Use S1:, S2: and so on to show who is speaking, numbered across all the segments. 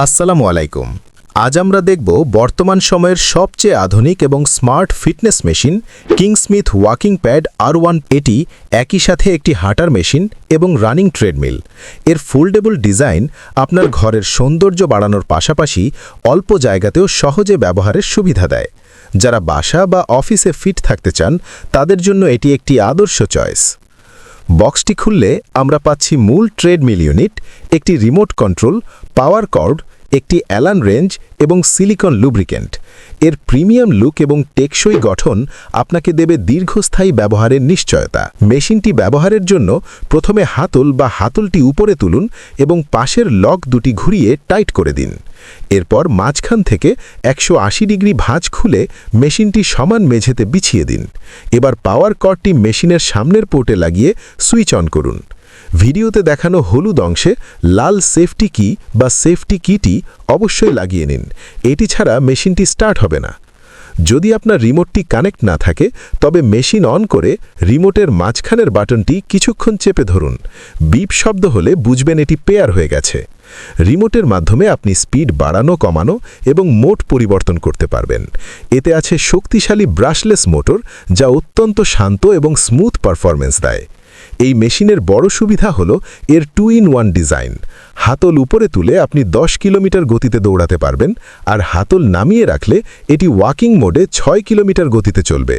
S1: আসসালামু আলাইকুম। আজ আমরা দেখব বর্তমান সময়ের সবচেয়ে আধুনিক এবং smart fitness machine Kingsmith walking pad R1। এটি একই সাথে একটি হাঁটার মেশিন এবং রানিং ট্রেডমিল। এর ফোল্ডেবল ডিজাইন আপনার ঘরের সৌন্দর্য বাড়ানোর পাশাপাশি অল্প জায়গাতেও সহজে ব্যবহারের সুবিধা দেয়। যারা বাসা বা অফিসে ফিট থাকতে চান তাদের জন্য এটি একটি আদর্শ চয়েস। বক্সটি খুললে আমরা পাচ্ছি মূল ট্রেডমিল ইউনিট, একটি রিমোট কন্ট্রোল, পাওয়ার কর্ড, একটি অ্যালান রেঞ্জ এবং সিলিকন লুব্রিকেন্ট। এর প্রিমিয়াম লুক এবং টেকসই গঠন আপনাকে দেবে দীর্ঘস্থায়ী ব্যবহারের নিশ্চয়তা। মেশিনটি ব্যবহারের জন্য প্রথমে হাতলটি উপরে তুলুন এবং পাশের লক দুটি ঘুরিয়ে টাইট করে দিন। এরপর মাঝখান থেকে 180 ডিগ্রি ভাঁজ খুলে মেশিনটি সমান মেঝেতে বিছিয়ে দিন। এবার পাওয়ার কর্ডটি মেশিনের সামনের পোর্টে লাগিয়ে সুইচ অন করুন। ভিডিওতে দেখানো হলুদ অংশে লাল সেফটি কি বা সেফটি কিটি অবশ্যই লাগিয়ে নিন। এটি ছাড়া মেশিনটি স্টার্ট হবে না। যদি আপনার রিমোটটি কানেক্ট না থাকে তবে মেশিন অন করে রিমোটের মাঝখানের বাটনটি কিছুক্ষণ চেপে ধরুন। বিপ শব্দ হলে বুঝবেন এটি পেয়ার হয়ে গেছে। রিমোটের মাধ্যমে আপনি স্পিড বাড়ানো কমানো এবং মোড পরিবর্তন করতে পারবেন। এতে আছে শক্তিশালী ব্রাশলেস মোটর যা অত্যন্ত শান্ত এবং স্মুথ পারফরম্যান্স দেয়। এই মেশিনের বড় সুবিধা হল এর 2-in-1 ডিজাইন। হাতল উপরে তুলে আপনি 10 কিলোমিটার গতিতে দৌড়াতে পারবেন, আর হাতল নামিয়ে রাখলে এটি ওয়াকিং মোডে 6 কিলোমিটার গতিতে চলবে।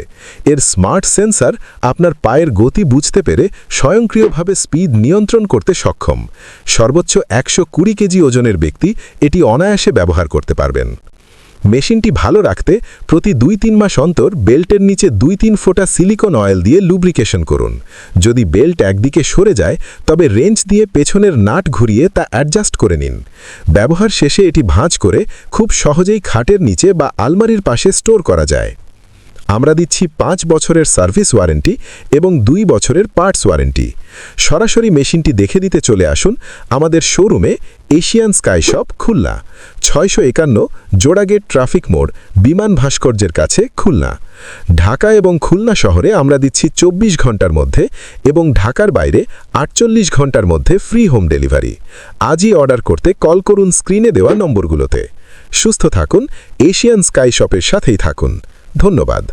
S1: এর স্মার্ট সেন্সর আপনার পায়ের গতি বুঝতে পেরে স্বয়ংক্রিয়ভাবে স্পিড নিয়ন্ত্রণ করতে সক্ষম। সর্বোচ্চ 120 কেজি ওজনের ব্যক্তি এটি অনায়াসে ব্যবহার করতে পারবেন। মেশিনটি ভালো রাখতে প্রতি 2-3 মাস অন্তর বেল্টের নিচে 2-3 ফোঁটা সিলিকন অয়েল দিয়ে লুব্রিকেশন করুন। যদি বেল্ট একদিকে সরে যায় তবে রেঞ্চ দিয়ে পেছনের নাট ঘুরিয়ে তা অ্যাডজাস্ট করে নিন। ব্যবহার শেষে এটি ভাঁজ করে খুব সহজেই খাটের নিচে বা আলমারির পাশে স্টোর করা যায়। আমরা দিচ্ছি 5 বছরের সার্ভিস ওয়ারেন্টি এবং 2 বছরের পার্টস ওয়ারেন্টি। সরাসরি মেশিনটি দেখে দিতে চলে আসুন আমাদের শোরুমে, Asian sky shop, Khulna, 651 Jora Gate traffic মোড়, বিমান ভাস্কর্যের কাছে, খুলনা। ঢাকা এবং খুলনা শহরে আমরা দিচ্ছি 24 ঘন্টার মধ্যে এবং ঢাকার বাইরে 48 ঘন্টার মধ্যে ফ্রি হোম ডেলিভারি। আজই অর্ডার করতে কল করুন স্ক্রিনে দেওয়া নম্বরগুলোতে। সুস্থ থাকুন, এশিয়ান স্কাই শপের সাথেই থাকুন। ধন্যবাদ।